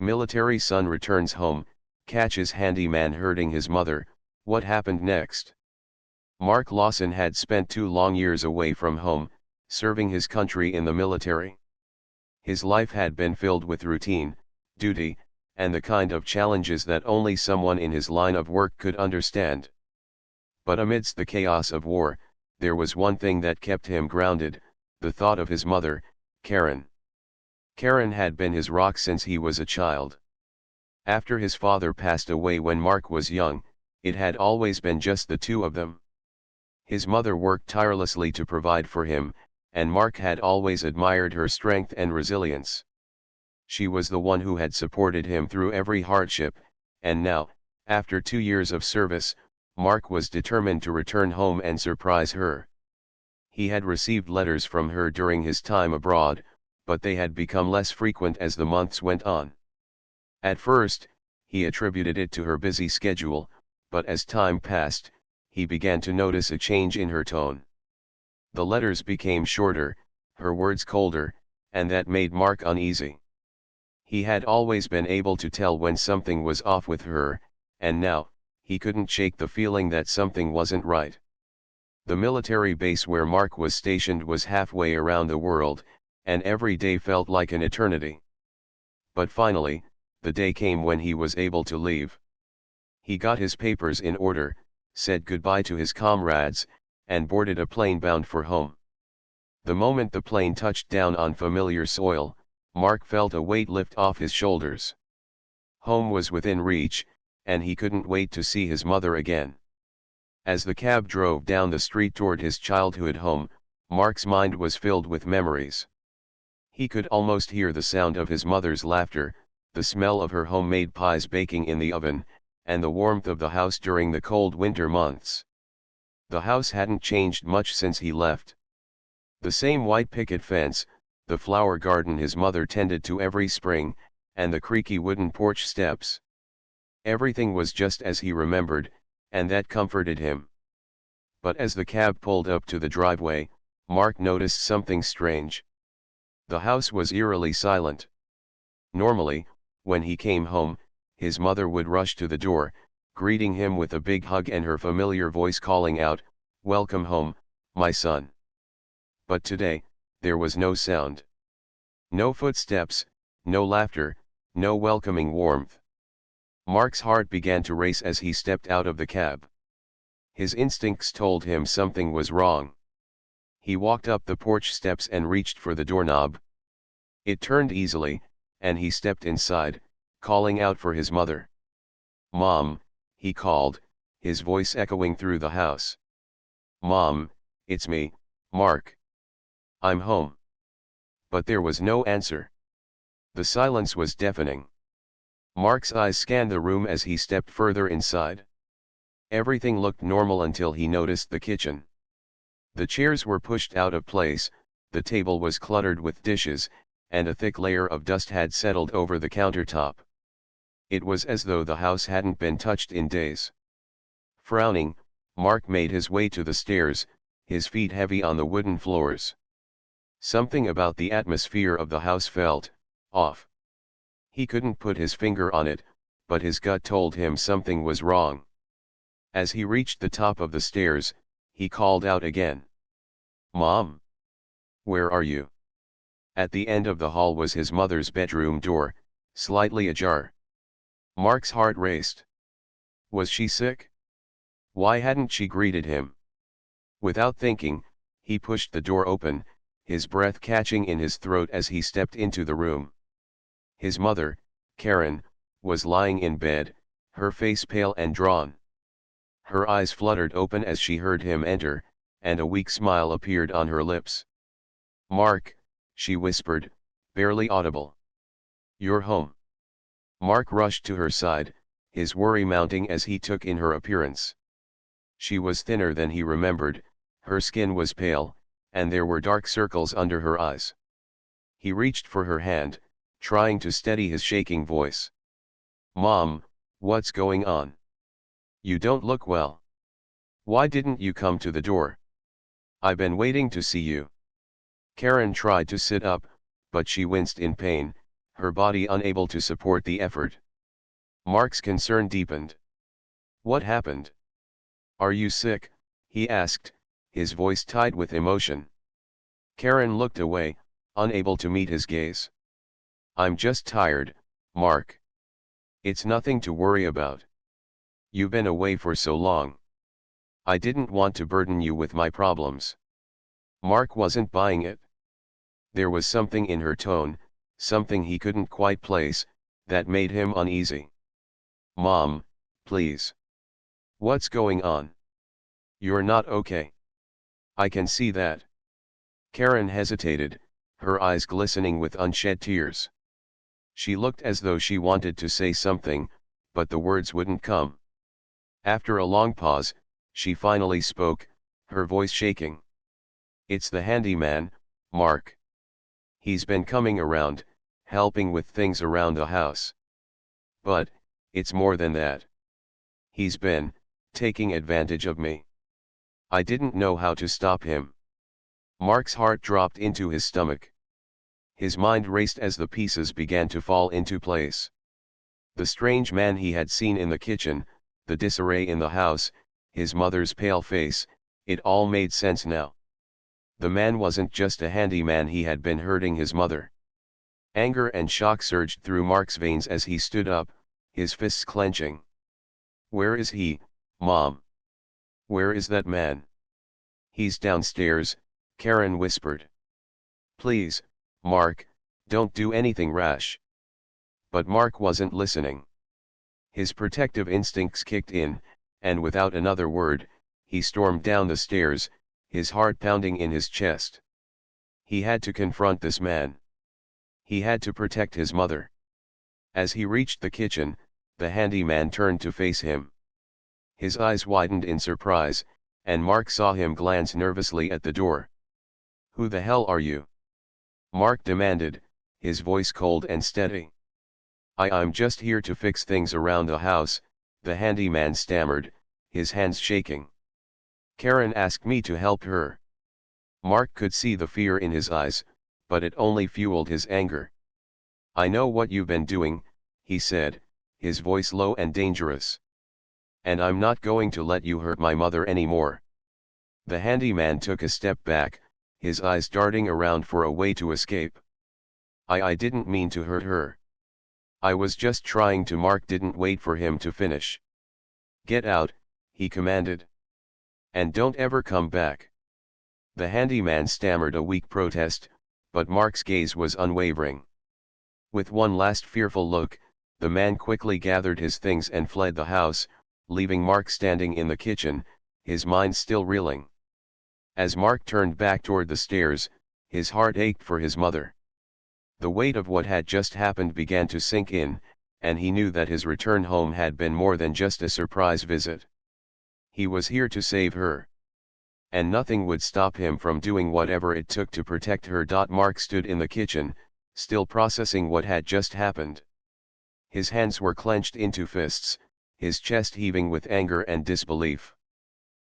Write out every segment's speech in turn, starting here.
Military son returns home, catches Handyman hurting his mother. What happened next? Mark Lawson had spent 2 long years away from home, serving his country in the military. His life had been filled with routine, duty, and the kind of challenges that only someone in his line of work could understand. But amidst the chaos of war, there was one thing that kept him grounded: the thought of his mother, Karen. Karen had been his rock since he was a child. After his father passed away when Mark was young, it had always been just the two of them. His mother worked tirelessly to provide for him, and Mark had always admired her strength and resilience. She was the one who had supported him through every hardship, and now, after 2 years of service, Mark was determined to return home and surprise her. He had received letters from her during his time abroad, but they had become less frequent as the months went on. At first, he attributed it to her busy schedule, but as time passed, he began to notice a change in her tone. The letters became shorter, her words colder, and that made Mark uneasy. He had always been able to tell when something was off with her, and now, he couldn't shake the feeling that something wasn't right. The military base where Mark was stationed was halfway around the world, and every day felt like an eternity. But finally, the day came when he was able to leave. He got his papers in order, said goodbye to his comrades, and boarded a plane bound for home. The moment the plane touched down on familiar soil, Mark felt a weight lift off his shoulders. Home was within reach, and he couldn't wait to see his mother again. As the cab drove down the street toward his childhood home, Mark's mind was filled with memories. He could almost hear the sound of his mother's laughter, the smell of her homemade pies baking in the oven, and the warmth of the house during the cold winter months. The house hadn't changed much since he left. The same white picket fence, the flower garden his mother tended to every spring, and the creaky wooden porch steps. Everything was just as he remembered, and that comforted him. But as the cab pulled up to the driveway, Mark noticed something strange. The house was eerily silent. Normally, when he came home, his mother would rush to the door, greeting him with a big hug and her familiar voice calling out, "Welcome home, my son." But today, there was no sound. No footsteps, no laughter, no welcoming warmth. Mark's heart began to race as he stepped out of the cab. His instincts told him something was wrong. He walked up the porch steps and reached for the doorknob. It turned easily, and he stepped inside, calling out for his mother. "Mom," he called, his voice echoing through the house. "Mom, it's me, Mark. I'm home." But there was no answer. The silence was deafening. Mark's eyes scanned the room as he stepped further inside. Everything looked normal until he noticed the kitchen. The chairs were pushed out of place, the table was cluttered with dishes, and a thick layer of dust had settled over the countertop. It was as though the house hadn't been touched in days. Frowning, Mark made his way to the stairs, his feet heavy on the wooden floors. Something about the atmosphere of the house felt off. He couldn't put his finger on it, but his gut told him something was wrong. As he reached the top of the stairs, he called out again. "Mom! Where are you?" At the end of the hall was his mother's bedroom door, slightly ajar. Mark's heart raced. Was she sick? Why hadn't she greeted him? Without thinking, he pushed the door open, his breath catching in his throat as he stepped into the room. His mother, Karen, was lying in bed, her face pale and drawn. Her eyes fluttered open as she heard him enter, and a weak smile appeared on her lips. "Mark," she whispered, barely audible. "You're home." Mark rushed to her side, his worry mounting as he took in her appearance. She was thinner than he remembered, her skin was pale, and there were dark circles under her eyes. He reached for her hand, trying to steady his shaking voice. "Mom, what's going on? You don't look well. Why didn't you come to the door? I've been waiting to see you." Karen tried to sit up, but she winced in pain, her body unable to support the effort. Mark's concern deepened. "What happened? Are you sick?" he asked, his voice tied with emotion. Karen looked away, unable to meet his gaze. "I'm just tired, Mark. It's nothing to worry about. You've been away for so long. I didn't want to burden you with my problems." Mark wasn't buying it. There was something in her tone, something he couldn't quite place, that made him uneasy. "Mom, please. What's going on? You're not okay. I can see that." Karen hesitated, her eyes glistening with unshed tears. She looked as though she wanted to say something, but the words wouldn't come. After a long pause, she finally spoke, her voice shaking. "It's the handyman, Mark. He's been coming around, helping with things around the house. But, it's more than that. He's been taking advantage of me. I didn't know how to stop him." Mark's heart dropped into his stomach. His mind raced as the pieces began to fall into place. The strange man he had seen in the kitchen, the disarray in the house, his mother's pale face, it all made sense now. The man wasn't just a handyman, he had been hurting his mother. Anger and shock surged through Mark's veins as he stood up, his fists clenching. "Where is he, Mom? Where is that man?" "He's downstairs," Karen whispered. "Please, Mark, don't do anything rash." But Mark wasn't listening. His protective instincts kicked in, and without another word, he stormed down the stairs, his heart pounding in his chest. He had to confront this man. He had to protect his mother. As he reached the kitchen, the handyman turned to face him. His eyes widened in surprise, and Mark saw him glance nervously at the door. "Who the hell are you?" Mark demanded, his voice cold and steady. I'm just here to fix things around the house," the handyman stammered, his hands shaking. "Karen asked me to help her." Mark could see the fear in his eyes, but it only fueled his anger. "I know what you've been doing," he said, his voice low and dangerous. "And I'm not going to let you hurt my mother anymore." The handyman took a step back, his eyes darting around for a way to escape. I didn't mean to hurt her. I was just trying to." Mark didn't wait for him to finish. "Get out," he commanded. "And don't ever come back." The handyman stammered a weak protest, but Mark's gaze was unwavering. With one last fearful look, the man quickly gathered his things and fled the house, leaving Mark standing in the kitchen, his mind still reeling. As Mark turned back toward the stairs, his heart ached for his mother. The weight of what had just happened began to sink in, and he knew that his return home had been more than just a surprise visit. He was here to save her. And nothing would stop him from doing whatever it took to protect her. Mark stood in the kitchen, still processing what had just happened. His hands were clenched into fists, his chest heaving with anger and disbelief.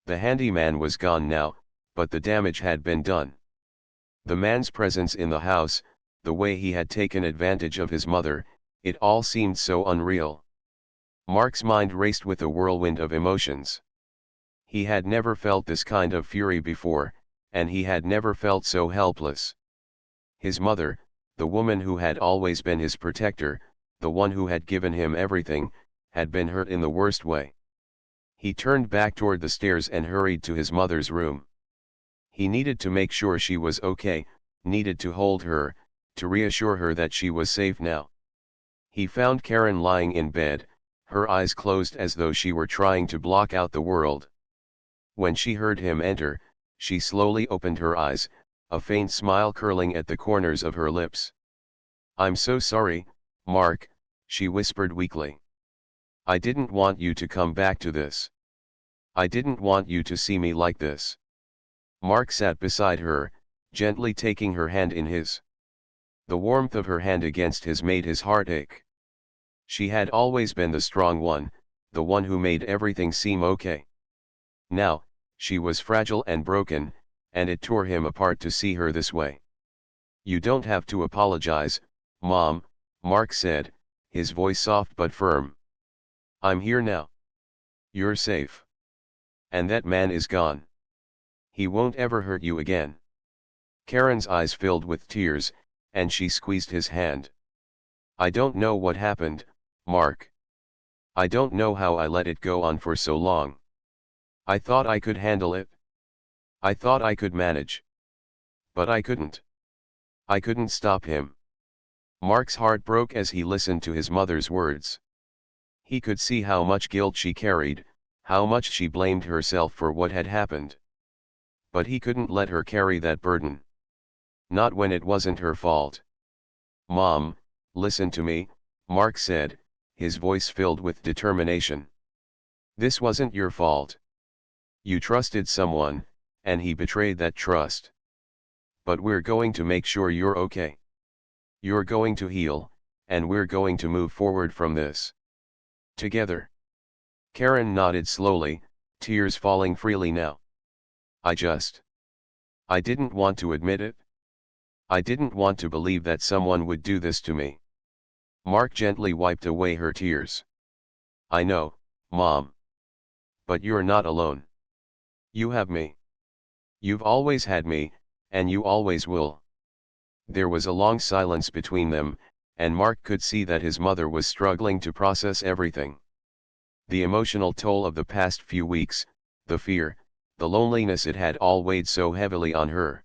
The handyman was gone now, but the damage had been done. The man's presence in the house, the way he had taken advantage of his mother, it all seemed so unreal. Mark's mind raced with a whirlwind of emotions. He had never felt this kind of fury before, and he had never felt so helpless. His mother, the woman who had always been his protector, the one who had given him everything, had been hurt in the worst way. He turned back toward the stairs and hurried to his mother's room. He needed to make sure she was okay, needed to hold her, to reassure her that she was safe now. He found Karen lying in bed, her eyes closed as though she were trying to block out the world. When she heard him enter, she slowly opened her eyes, a faint smile curling at the corners of her lips. "I'm so sorry, Mark," she whispered weakly. "I didn't want you to come back to this. I didn't want you to see me like this." Mark sat beside her, gently taking her hand in his. The warmth of her hand against his made his heart ache. She had always been the strong one, the one who made everything seem okay. Now, she was fragile and broken, and it tore him apart to see her this way. "You don't have to apologize, Mom," Mark said, his voice soft but firm. I'm here now. You're safe. And that man is gone. He won't ever hurt you again. Karen's eyes filled with tears, and she squeezed his hand. I don't know what happened, Mark. I don't know how I let it go on for so long. I thought I could handle it. I thought I could manage. But I couldn't. I couldn't stop him. Mark's heart broke as he listened to his mother's words. He could see how much guilt she carried, how much she blamed herself for what had happened. But he couldn't let her carry that burden. Not when it wasn't her fault. Mom, listen to me, Mark said, his voice filled with determination. This wasn't your fault. You trusted someone, and he betrayed that trust. But we're going to make sure you're okay. You're going to heal, and we're going to move forward from this. Together. Karen nodded slowly, tears falling freely now. I didn't want to admit it. I didn't want to believe that someone would do this to me. Mark gently wiped away her tears. I know, Mom. But you're not alone. You have me. You've always had me, and you always will. There was a long silence between them, and Mark could see that his mother was struggling to process everything. The emotional toll of the past few weeks, the fear, the loneliness, it had all weighed so heavily on her.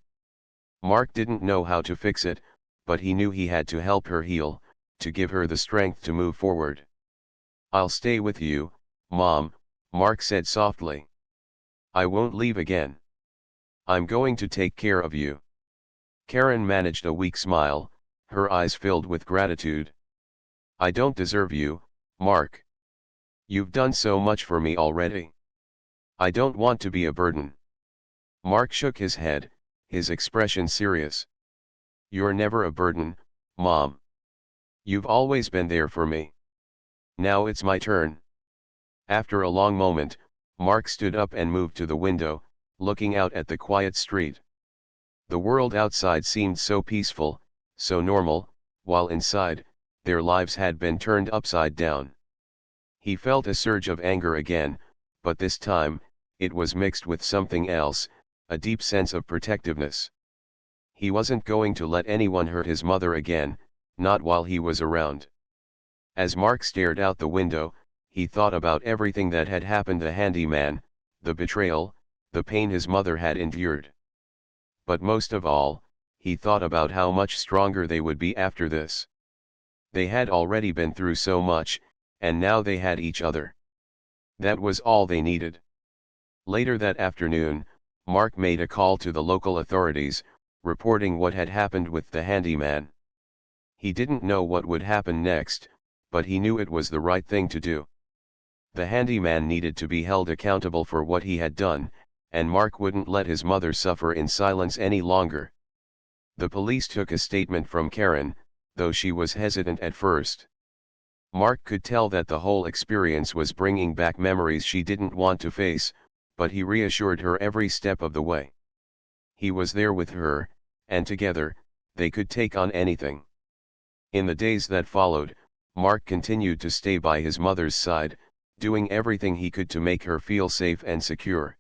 Mark didn't know how to fix it, but he knew he had to help her heal, to give her the strength to move forward. I'll stay with you, Mom, Mark said softly. I won't leave again. I'm going to take care of you. Karen managed a weak smile, her eyes filled with gratitude. I don't deserve you, Mark. You've done so much for me already. I don't want to be a burden. Mark shook his head, his expression serious. You're never a burden, Mom. You've always been there for me. Now it's my turn. After a long moment, Mark stood up and moved to the window, looking out at the quiet street. The world outside seemed so peaceful, so normal, while inside, their lives had been turned upside down. He felt a surge of anger again, but this time, it was mixed with something else, a deep sense of protectiveness. He wasn't going to let anyone hurt his mother again, not while he was around. As Mark stared out the window, he thought about everything that had happened: the handyman, the betrayal, the pain his mother had endured. But most of all, he thought about how much stronger they would be after this. They had already been through so much, and now they had each other. That was all they needed. Later that afternoon, Mark made a call to the local authorities, reporting what had happened with the handyman. He didn't know what would happen next, but he knew it was the right thing to do. The handyman needed to be held accountable for what he had done, and Mark wouldn't let his mother suffer in silence any longer. The police took a statement from Karen, though she was hesitant at first. Mark could tell that the whole experience was bringing back memories she didn't want to face, but he reassured her every step of the way. He was there with her, and together, they could take on anything. In the days that followed, Mark continued to stay by his mother's side, doing everything he could to make her feel safe and secure.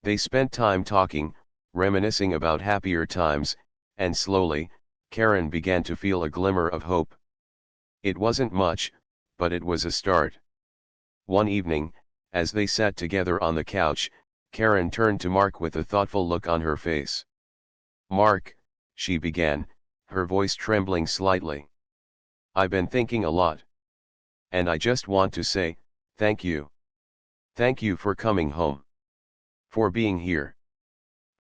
They spent time talking, reminiscing about happier times, and slowly, Karen began to feel a glimmer of hope. It wasn't much, but it was a start. One evening, as they sat together on the couch, Karen turned to Mark with a thoughtful look on her face. Mark, she began, her voice trembling slightly. I've been thinking a lot. And I just want to say, thank you. Thank you for coming home. For being here.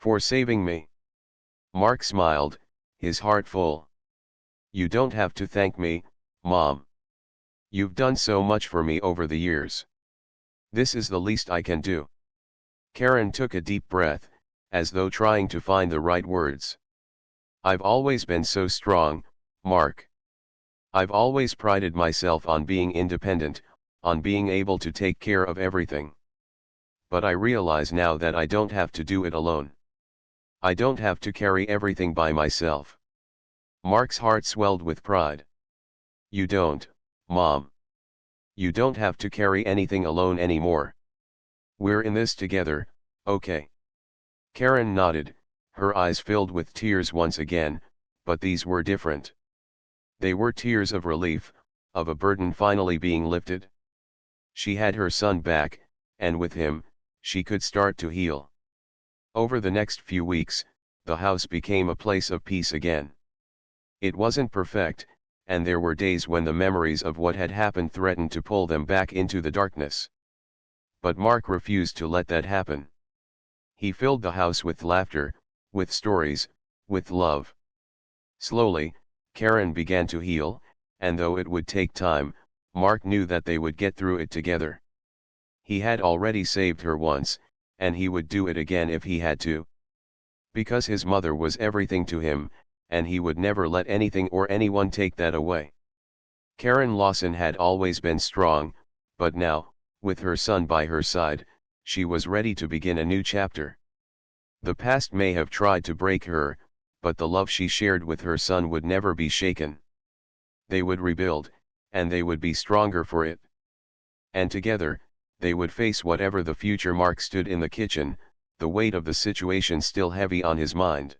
For saving me. Mark smiled, his heart full. You don't have to thank me, Mom. You've done so much for me over the years. This is the least I can do. Karen took a deep breath, as though trying to find the right words. I've always been so strong, Mark. I've always prided myself on being independent, on being able to take care of everything. But I realize now that I don't have to do it alone. I don't have to carry everything by myself. Mark's heart swelled with pride. You don't, Mom. You don't have to carry anything alone anymore. We're in this together, okay? Karen nodded, her eyes filled with tears once again, but these were different. They were tears of relief, of a burden finally being lifted. She had her son back, and with him, she could start to heal. Over the next few weeks, the house became a place of peace again. It wasn't perfect, and there were days when the memories of what had happened threatened to pull them back into the darkness. But Mark refused to let that happen. He filled the house with laughter, with stories, with love. Slowly, Karen began to heal, and though it would take time, Mark knew that they would get through it together. He had already saved her once, and he would do it again if he had to. Because his mother was everything to him, and he would never let anything or anyone take that away. Karen Lawson had always been strong, but now, with her son by her side, she was ready to begin a new chapter. The past may have tried to break her, but the love she shared with her son would never be shaken. They would rebuild, and they would be stronger for it. And together, they would face whatever the future. Mark stood in the kitchen, the weight of the situation still heavy on his mind.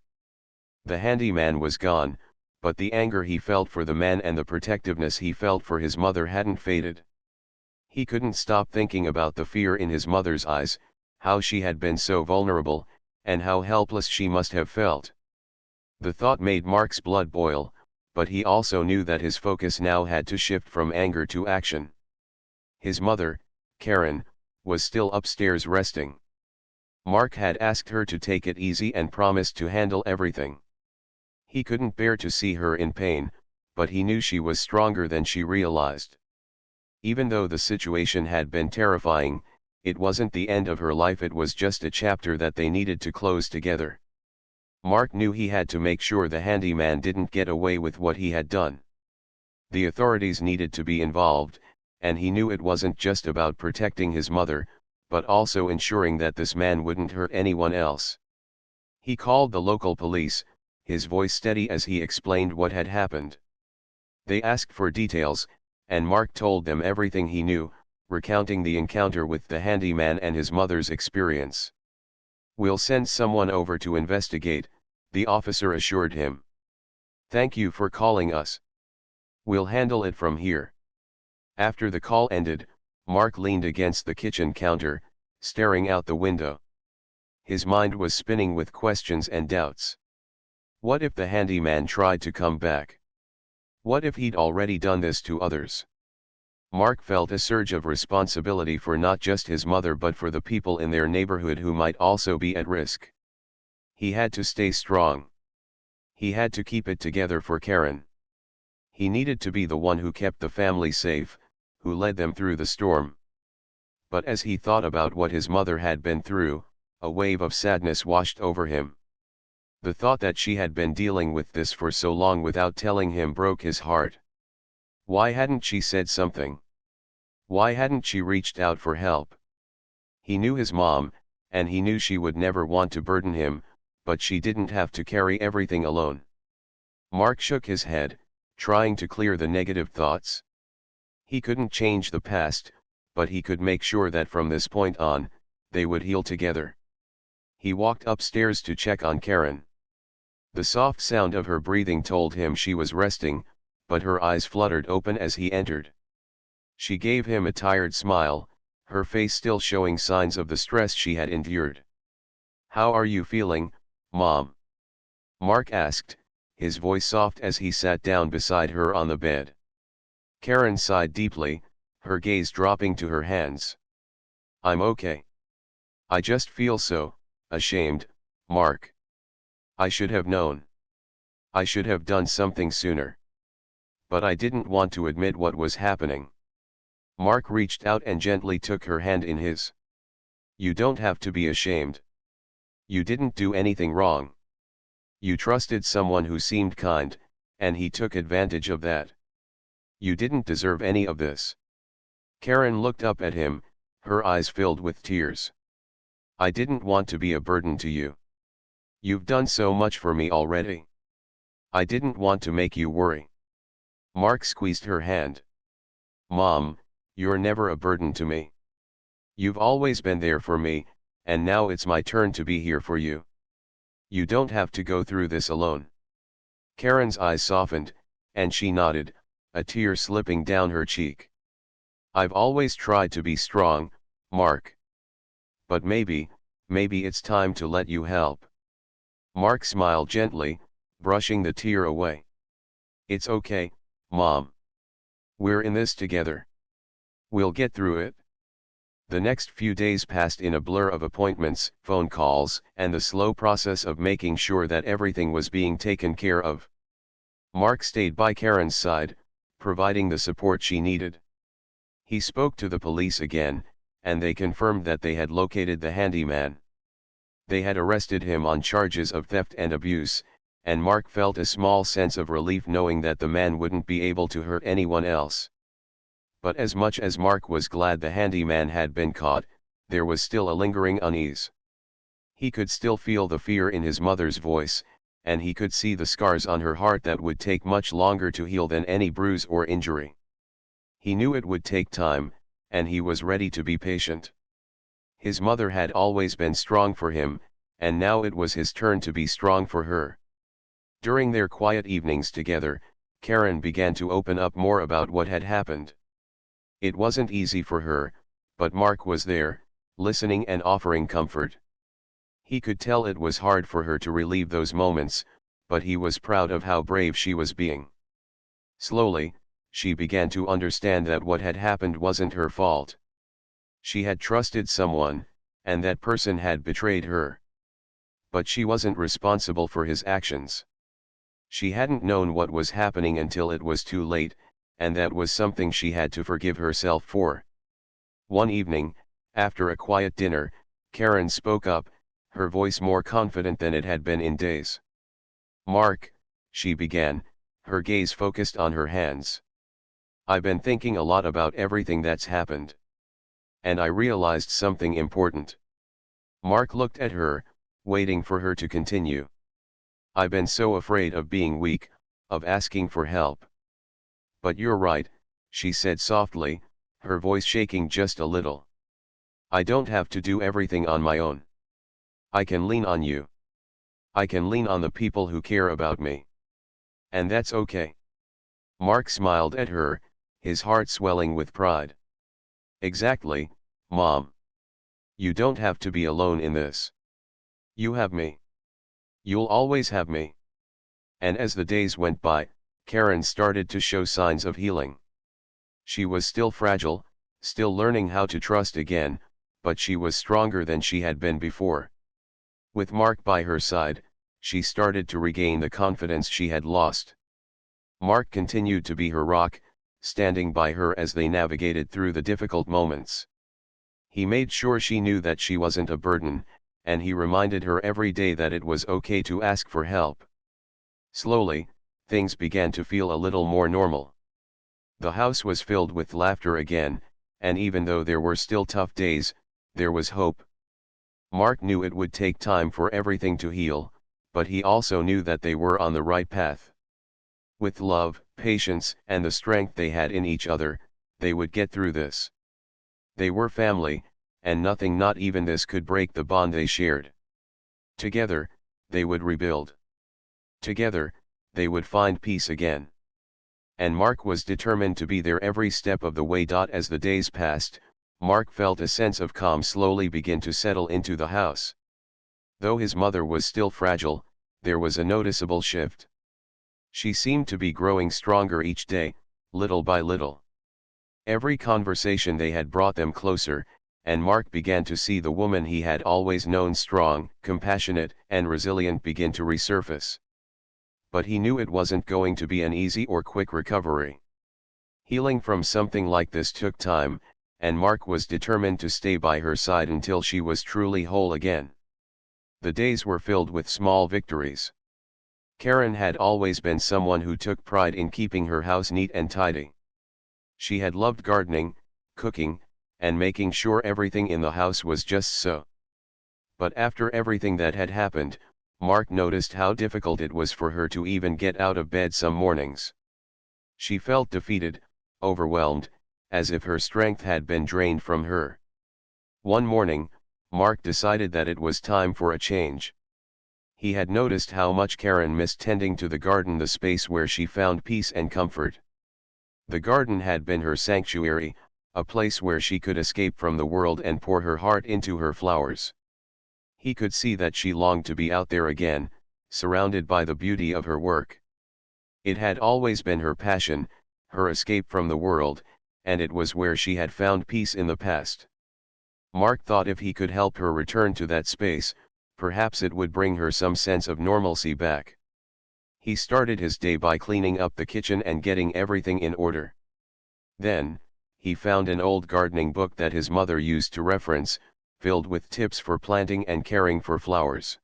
The handyman was gone, but the anger he felt for the man and the protectiveness he felt for his mother hadn't faded. He couldn't stop thinking about the fear in his mother's eyes, how she had been so vulnerable, and how helpless she must have felt. The thought made Mark's blood boil, but he also knew that his focus now had to shift from anger to action. His mother, Karen, was still upstairs resting. Mark had asked her to take it easy and promised to handle everything. He couldn't bear to see her in pain, but he knew she was stronger than she realized. Even though the situation had been terrifying, it wasn't the end of her life, it was just a chapter that they needed to close together. Mark knew he had to make sure the handyman didn't get away with what he had done. The authorities needed to be involved, and he knew it wasn't just about protecting his mother, but also ensuring that this man wouldn't hurt anyone else. He called the local police, his voice steady as he explained what had happened. They asked for details, and Mark told them everything he knew, recounting the encounter with the handyman and his mother's experience. "We'll send someone over to investigate," the officer assured him. "Thank you for calling us. We'll handle it from here." After the call ended, Mark leaned against the kitchen counter, staring out the window. His mind was spinning with questions and doubts. What if the handyman tried to come back? What if he'd already done this to others? Mark felt a surge of responsibility for not just his mother but for the people in their neighborhood who might also be at risk. He had to stay strong. He had to keep it together for Karen. He needed to be the one who kept the family safe, who led them through the storm. But as he thought about what his mother had been through, a wave of sadness washed over him. The thought that she had been dealing with this for so long without telling him broke his heart. Why hadn't she said something? Why hadn't she reached out for help? He knew his mom, and he knew she would never want to burden him, but she didn't have to carry everything alone. Mark shook his head, trying to clear the negative thoughts. He couldn't change the past, but he could make sure that from this point on, they would heal together. He walked upstairs to check on Karen. The soft sound of her breathing told him she was resting, but her eyes fluttered open as he entered. She gave him a tired smile, her face still showing signs of the stress she had endured. "How are you feeling, Mom?" Mark asked, his voice soft as he sat down beside her on the bed. Karen sighed deeply, her gaze dropping to her hands. "I'm okay. I just feel so ashamed, Mark. I should have known. I should have done something sooner. But I didn't want to admit what was happening." Mark reached out and gently took her hand in his. "You don't have to be ashamed. You didn't do anything wrong. You trusted someone who seemed kind, and he took advantage of that. You didn't deserve any of this." Karen looked up at him, her eyes filled with tears. "I didn't want to be a burden to you. You've done so much for me already. I didn't want to make you worry." Mark squeezed her hand. Mom, you're never a burden to me. You've always been there for me, and now it's my turn to be here for you. You don't have to go through this alone. Karen's eyes softened, and she nodded, a tear slipping down her cheek. I've always tried to be strong, Mark. But maybe it's time to let you help. Mark smiled gently, brushing the tear away. It's okay, Mom. We're in this together. We'll get through it. The next few days passed in a blur of appointments, phone calls, and the slow process of making sure that everything was being taken care of. Mark stayed by Karen's side, providing the support she needed. He spoke to the police again, and they confirmed that they had located the handyman. They had arrested him on charges of theft and abuse, and Mark felt a small sense of relief knowing that the man wouldn't be able to hurt anyone else. But as much as Mark was glad the handyman had been caught, there was still a lingering unease. He could still feel the fear in his mother's voice, and he could see the scars on her heart that would take much longer to heal than any bruise or injury. He knew it would take time, and he was ready to be patient. His mother had always been strong for him, and now it was his turn to be strong for her. During their quiet evenings together, Karen began to open up more about what had happened. It wasn't easy for her, but Mark was there, listening and offering comfort. He could tell it was hard for her to relieve those moments, but he was proud of how brave she was being. Slowly, she began to understand that what had happened wasn't her fault. She had trusted someone, and that person had betrayed her. But she wasn't responsible for his actions. She hadn't known what was happening until it was too late, and that was something she had to forgive herself for. One evening, after a quiet dinner, Karen spoke up, her voice more confident than it had been in days. Mark, she began, her gaze focused on her hands. I've been thinking a lot about everything that's happened. And I realized something important. Mark looked at her, waiting for her to continue. I've been so afraid of being weak, of asking for help. But you're right, she said softly, her voice shaking just a little. I don't have to do everything on my own. I can lean on you. I can lean on the people who care about me. And that's okay. Mark smiled at her, his heart swelling with pride. Exactly, Mom. You don't have to be alone in this. You have me. You'll always have me. And as the days went by, Karen started to show signs of healing. She was still fragile, still learning how to trust again, but she was stronger than she had been before. With Mark by her side, she started to regain the confidence she had lost. Mark continued to be her rock, standing by her as they navigated through the difficult moments. He made sure she knew that she wasn't a burden, and he reminded her every day that it was okay to ask for help. Slowly, things began to feel a little more normal. The house was filled with laughter again, and even though there were still tough days, there was hope. Mark knew it would take time for everything to heal, but he also knew that they were on the right path. With love, patience, and the strength they had in each other, they would get through this. They were family, and nothing, not even this, could break the bond they shared. Together, they would rebuild. Together, they would find peace again. And Mark was determined to be there every step of the way. As the days passed, Mark felt a sense of calm slowly begin to settle into the house. Though his mother was still fragile, there was a noticeable shift. She seemed to be growing stronger each day, little by little. Every conversation they had brought them closer, and Mark began to see the woman he had always known, strong, compassionate, and resilient, begin to resurface. But he knew it wasn't going to be an easy or quick recovery. Healing from something like this took time, and Mark was determined to stay by her side until she was truly whole again. The days were filled with small victories. Karen had always been someone who took pride in keeping her house neat and tidy. She had loved gardening, cooking, and making sure everything in the house was just so. But after everything that had happened, Mark noticed how difficult it was for her to even get out of bed some mornings. She felt defeated, overwhelmed, as if her strength had been drained from her. One morning, Mark decided that it was time for a change. He had noticed how much Karen missed tending to the garden, the space where she found peace and comfort. The garden had been her sanctuary, a place where she could escape from the world and pour her heart into her flowers. He could see that she longed to be out there again, surrounded by the beauty of her work. It had always been her passion, her escape from the world, and it was where she had found peace in the past. Mark thought if he could help her return to that space, perhaps it would bring her some sense of normalcy back. He started his day by cleaning up the kitchen and getting everything in order. Then, he found an old gardening book that his mother used to reference, filled with tips for planting and caring for flowers.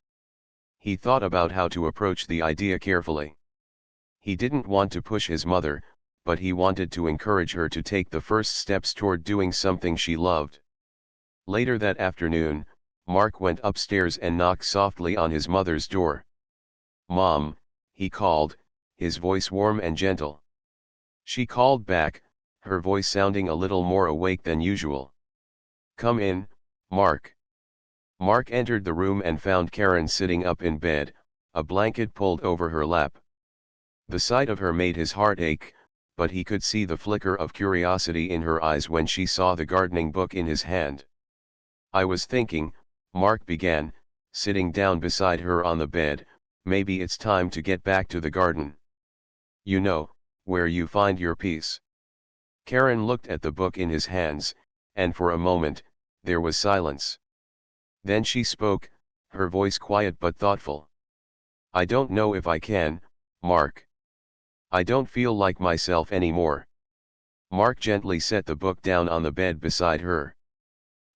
He thought about how to approach the idea carefully. He didn't want to push his mother, but he wanted to encourage her to take the first steps toward doing something she loved. Later that afternoon, Mark went upstairs and knocked softly on his mother's door. "Mom," he called, his voice warm and gentle. She called back, her voice sounding a little more awake than usual. "Come in, Mark." Mark entered the room and found Karen sitting up in bed, a blanket pulled over her lap. The sight of her made his heart ache, but he could see the flicker of curiosity in her eyes when she saw the gardening book in his hand. "I was thinking," Mark began, sitting down beside her on the bed, "maybe it's time to get back to the garden. You know, where you find your peace." Karen looked at the book in his hands, and for a moment, there was silence. Then she spoke, her voice quiet but thoughtful. "I don't know if I can, Mark. I don't feel like myself anymore." Mark gently set the book down on the bed beside her.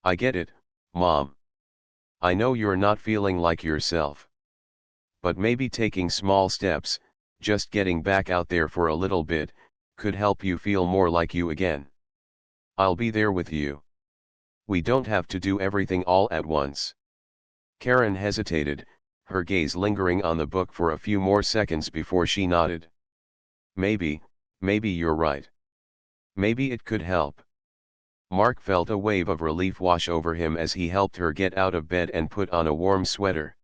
"I get it, Mom. I know you're not feeling like yourself. But maybe taking small steps, just getting back out there for a little bit, could help you feel more like you again. I'll be there with you. We don't have to do everything all at once." Karen hesitated, her gaze lingering on the book for a few more seconds before she nodded. Maybe you're right. Maybe it could help." Mark felt a wave of relief wash over him as he helped her get out of bed and put on a warm sweater.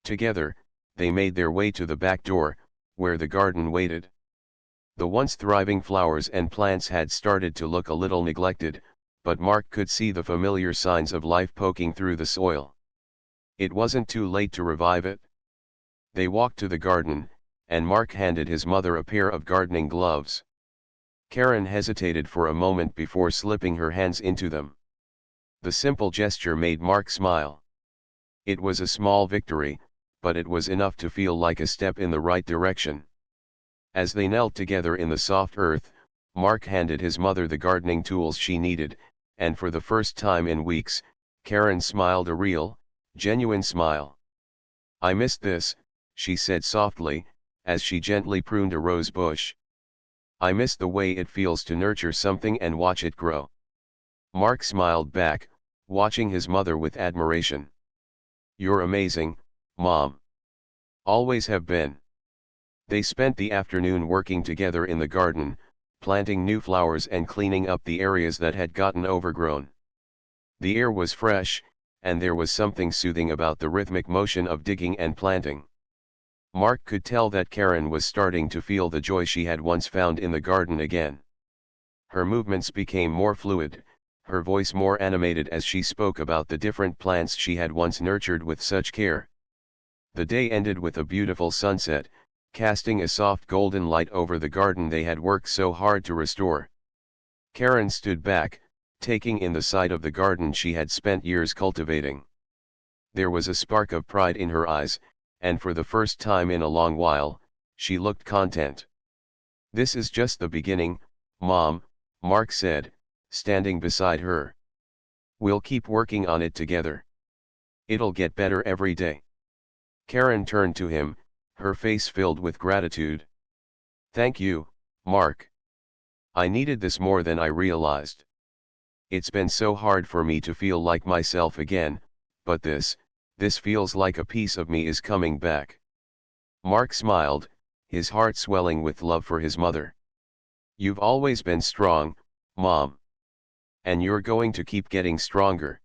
Together, they made their way to the back door, where the garden waited. The once thriving flowers and plants had started to look a little neglected, but Mark could see the familiar signs of life poking through the soil. It wasn't too late to revive it. They walked to the garden, and Mark handed his mother a pair of gardening gloves. Karen hesitated for a moment before slipping her hands into them. The simple gesture made Mark smile. It was a small victory, but it was enough to feel like a step in the right direction. As they knelt together in the soft earth, Mark handed his mother the gardening tools she needed, and for the first time in weeks, Karen smiled a real, genuine smile. "I missed this," she said softly, as she gently pruned a rose bush. "I miss the way it feels to nurture something and watch it grow." Mark smiled back, watching his mother with admiration. "You're amazing, Mom. Always have been." They spent the afternoon working together in the garden, planting new flowers and cleaning up the areas that had gotten overgrown. The air was fresh, and there was something soothing about the rhythmic motion of digging and planting. Mark could tell that Karen was starting to feel the joy she had once found in the garden again. Her movements became more fluid, her voice more animated as she spoke about the different plants she had once nurtured with such care. The day ended with a beautiful sunset, casting a soft golden light over the garden they had worked so hard to restore. Karen stood back, taking in the sight of the garden she had spent years cultivating. There was a spark of pride in her eyes, and for the first time in a long while, she looked content. "This is just the beginning, Mom," Mark said, standing beside her. "We'll keep working on it together. It'll get better every day." Karen turned to him, her face filled with gratitude. "Thank you, Mark. I needed this more than I realized. It's been so hard for me to feel like myself again, but this feels like a piece of me is coming back." Mark smiled, his heart swelling with love for his mother. You've always been strong, Mom. And you're going to keep getting stronger.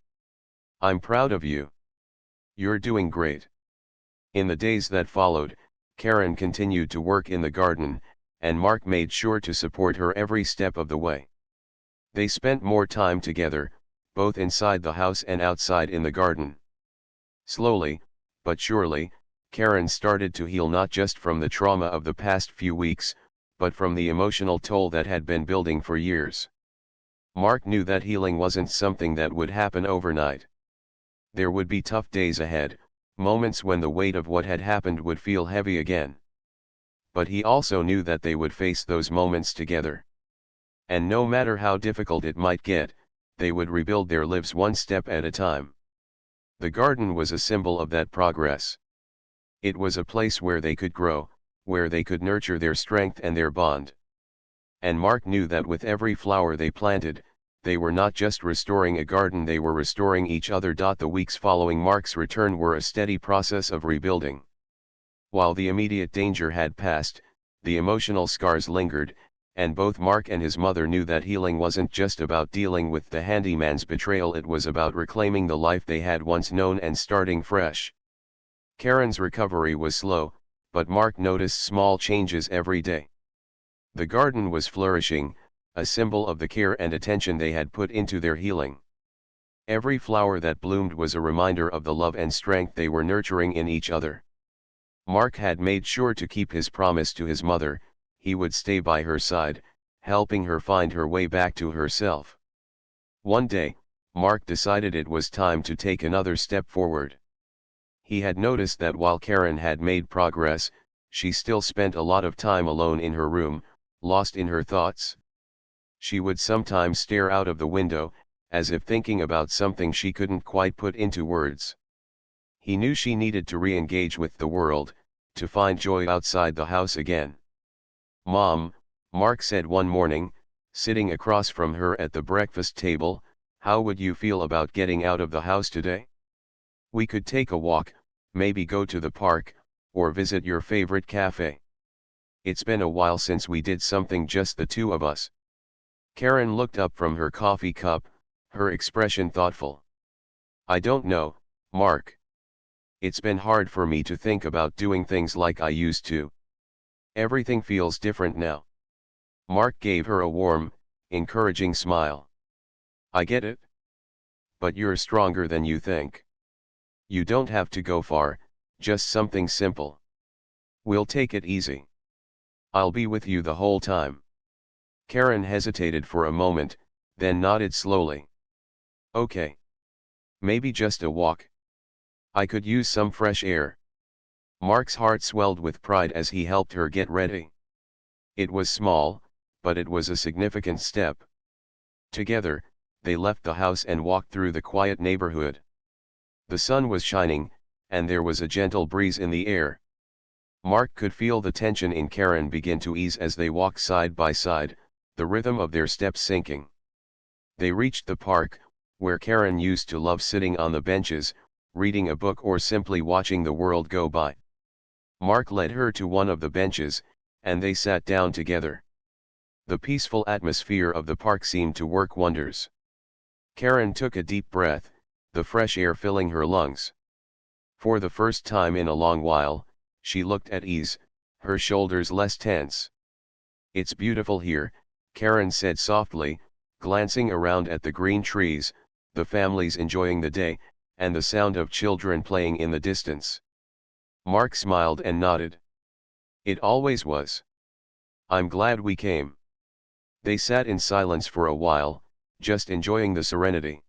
I'm proud of you. You're doing great. In the days that followed, Karen continued to work in the garden, and Mark made sure to support her every step of the way. They spent more time together, both inside the house and outside in the garden. Slowly, but surely, Karen started to heal not just from the trauma of the past few weeks, but from the emotional toll that had been building for years. Mark knew that healing wasn't something that would happen overnight. There would be tough days ahead, moments when the weight of what had happened would feel heavy again. But he also knew that they would face those moments together. And no matter how difficult it might get, they would rebuild their lives one step at a time. The garden was a symbol of that progress. It was a place where they could grow, where they could nurture their strength and their bond. And Mark knew that with every flower they planted, they were not just restoring a garden, they were restoring each other. The weeks following Mark's return were a steady process of rebuilding. While the immediate danger had passed, the emotional scars lingered, and both Mark and his mother knew that healing wasn't just about dealing with the handyman's betrayal, it was about reclaiming the life they had once known and starting fresh. Karen's recovery was slow, but Mark noticed small changes every day. The garden was flourishing, a symbol of the care and attention they had put into their healing. Every flower that bloomed was a reminder of the love and strength they were nurturing in each other. Mark had made sure to keep his promise to his mother. He would stay by her side, helping her find her way back to herself. One day, Mark decided it was time to take another step forward. He had noticed that while Karen had made progress, she still spent a lot of time alone in her room, lost in her thoughts. She would sometimes stare out of the window, as if thinking about something she couldn't quite put into words. He knew she needed to re-engage with the world, to find joy outside the house again. "Mom," Mark said one morning, sitting across from her at the breakfast table, "how would you feel about getting out of the house today? We could take a walk, maybe go to the park, or visit your favorite cafe. It's been a while since we did something just the two of us." Karen looked up from her coffee cup, her expression thoughtful. "I don't know, Mark. It's been hard for me to think about doing things like I used to. Everything feels different now." Mark gave her a warm, encouraging smile. "I get it. But you're stronger than you think. You don't have to go far, just something simple. We'll take it easy. I'll be with you the whole time." Karen hesitated for a moment, then nodded slowly. "Okay. Maybe just a walk. I could use some fresh air." Mark's heart swelled with pride as he helped her get ready. It was small, but it was a significant step. Together, they left the house and walked through the quiet neighborhood. The sun was shining, and there was a gentle breeze in the air. Mark could feel the tension in Karen begin to ease as they walked side by side, the rhythm of their steps sinking. They reached the park, where Karen used to love sitting on the benches, reading a book or simply watching the world go by. Mark led her to one of the benches, and they sat down together. The peaceful atmosphere of the park seemed to work wonders. Karen took a deep breath, the fresh air filling her lungs. For the first time in a long while, she looked at ease, her shoulders less tense. "It's beautiful here," Karen said softly, glancing around at the green trees, the families enjoying the day, and the sound of children playing in the distance. Mark smiled and nodded. "It always was. I'm glad we came." They sat in silence for a while, just enjoying the serenity.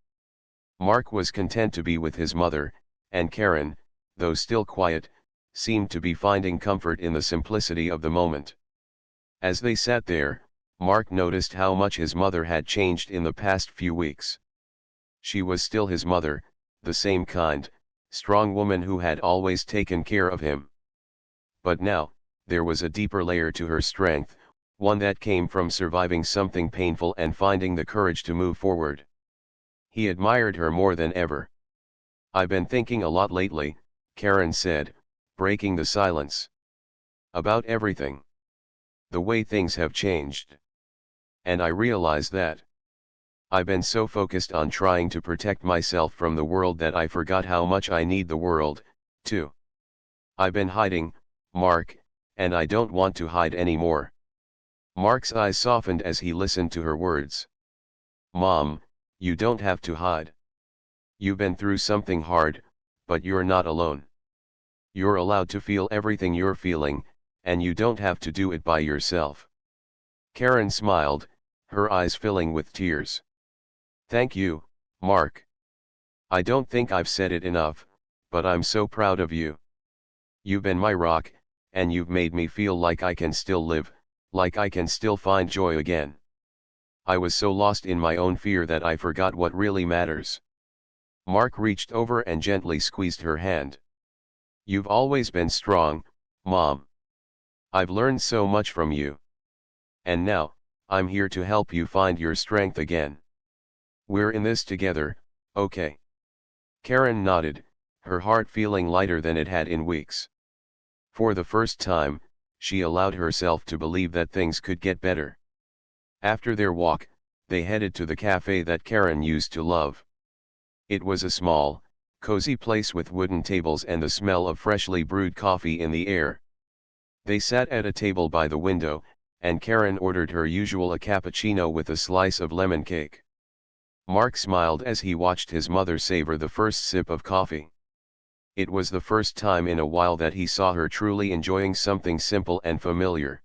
Mark was content to be with his mother, and Karen, though still quiet, seemed to be finding comfort in the simplicity of the moment. As they sat there, Mark noticed how much his mother had changed in the past few weeks. She was still his mother, the same kind, strong woman who had always taken care of him. But now, there was a deeper layer to her strength, one that came from surviving something painful and finding the courage to move forward. He admired her more than ever. "I've been thinking a lot lately," Karen said, breaking the silence. "About everything. The way things have changed. and I realized that I've been so focused on trying to protect myself from the world that I forgot how much I need the world, too. I've been hiding, Mark, and I don't want to hide anymore. Mark's eyes softened as he listened to her words. Mom, you don't have to hide. You've been through something hard, but you're not alone. You're allowed to feel everything you're feeling, and you don't have to do it by yourself. Karen smiled, her eyes filling with tears. Thank you, Mark. I don't think I've said it enough, but I'm so proud of you. You've been my rock, and you've made me feel like I can still live, like I can still find joy again. I was so lost in my own fear that I forgot what really matters. Mark reached over and gently squeezed her hand. You've always been strong, Mom. I've learned so much from you. And now, I'm here to help you find your strength again. We're in this together, okay? Karen nodded, her heart feeling lighter than it had in weeks. For the first time, she allowed herself to believe that things could get better. After their walk, they headed to the cafe that Karen used to love. It was a small, cozy place with wooden tables and the smell of freshly brewed coffee in the air. They sat at a table by the window, and Karen ordered her usual a cappuccino with a slice of lemon cake. Mark smiled as he watched his mother savor the first sip of coffee. It was the first time in a while that he saw her truly enjoying something simple and familiar.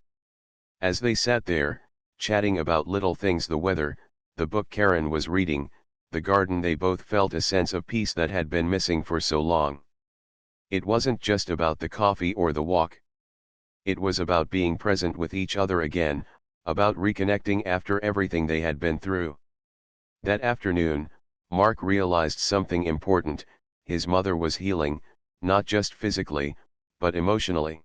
As they sat there, chatting about little things, the weather, the book Karen was reading, the garden, they both felt a sense of peace that had been missing for so long. It wasn't just about the coffee or the walk. It was about being present with each other again, about reconnecting after everything they had been through. That afternoon, Mark realized something important: his mother was healing, not just physically, but emotionally.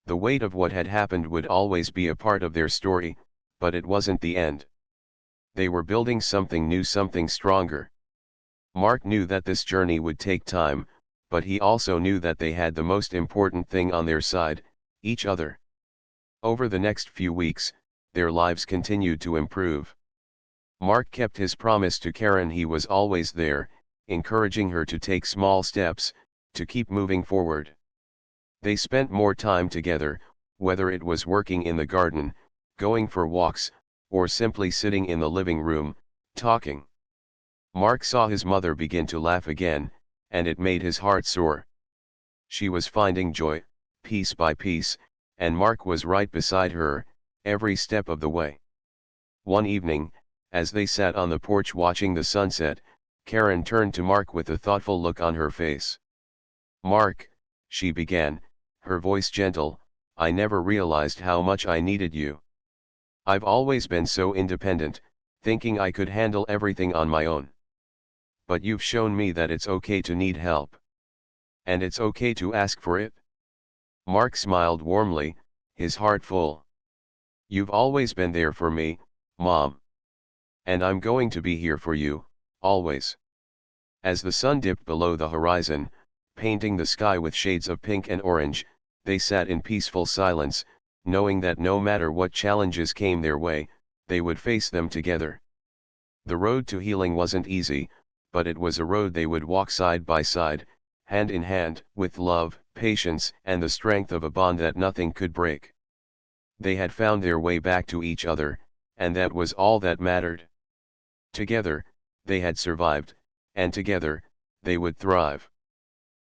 The weight of what had happened would always be a part of their story, but it wasn't the end. They were building something new, something stronger. Mark knew that this journey would take time, but he also knew that they had the most important thing on their side: each other. Over the next few weeks, their lives continued to improve. Mark kept his promise to Karen. He was always there, encouraging her to take small steps, to keep moving forward. They spent more time together, whether it was working in the garden, going for walks, or simply sitting in the living room, talking. Mark saw his mother begin to laugh again, and it made his heart soar. She was finding joy, piece by piece, and Mark was right beside her, every step of the way. One evening, as they sat on the porch watching the sunset, Karen turned to Mark with a thoughtful look on her face. Mark, she began, her voice gentle, I never realized how much I needed you. I've always been so independent, thinking I could handle everything on my own. But you've shown me that it's okay to need help. And it's okay to ask for it. Mark smiled warmly, his heart full. You've always been there for me, Mom. And I'm going to be here for you, always. As the sun dipped below the horizon, painting the sky with shades of pink and orange, they sat in peaceful silence, knowing that no matter what challenges came their way, they would face them together. The road to healing wasn't easy, but it was a road they would walk side by side, hand in hand, with love, patience, and the strength of a bond that nothing could break. They had found their way back to each other, and that was all that mattered. Together, they had survived, and together, they would thrive.